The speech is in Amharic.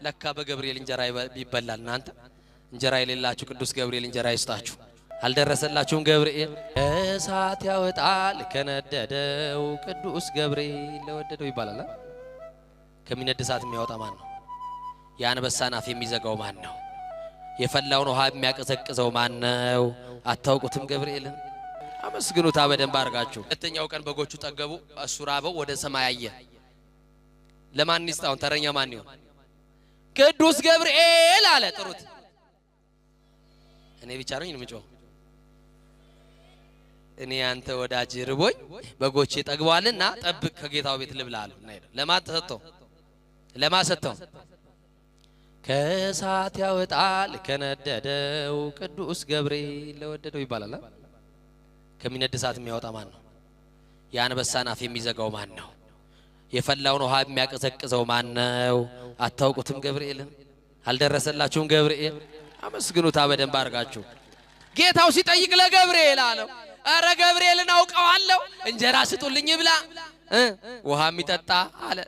ለካ በገብርኤል እንጀራ ይበላል እናንተ እንጀራ የሌላችሁ ቅዱስ ገብርኤል እንጀራ ይስጣችሁ አልደረሰላችሁም ገብርኤል እሳት ያወጣል ከነደደው ቅዱስ ገብርኤል ለወደደው ይባላል ከሚነድ እሳት የሚያወጣ ማን ነው የአንበሳን አፍ የሚዘጋው ማን ነው የፈላውን ውሃ የሚያቀዘቅዘው ማን ነው አታውቁትም ገብርኤልን አመስግኑታ በደንብ አርጋችሁ ሁለተኛው ቀን በጎቹ ጠገቡ እሱ ራበው ወደ ሰማይ አየ ለማን ይስጣውን ተረኛ ማን ይሁን ቅዱስ ገብርኤል አለ ጥሩት እኔ ብቻ ነኝ ምንጮ እኔ አንተ ወዳጅ ርቦኝ በጎቼ ጠግቧልና ጠብቅ ከጌታው ቤት ልብላሉ ለማን ሰጠው ከእሳት ያወጣል ከነደደው ቅዱስ ገብርኤል ለወደደው ይባላል ከሚነድ እሳት የሚያወጣ ማን ነው የአንበሳን አፍ የሚዘጋው ማን ነው የፈላውን ውሃ የሚያቀዘቅዘው ማን ነው አታውቁትም ገብርኤልን አልደረሰላችሁም ገብርኤል አመስግኑታ በደንብ አርጋችሁ ጌታው ሲጠይቅ ለገብርኤል አለው አረ ገብርኤልን አውቀዋለሁ እንጀራ ስጡልኝ ብላ ውሃ የሚጠጣ አለ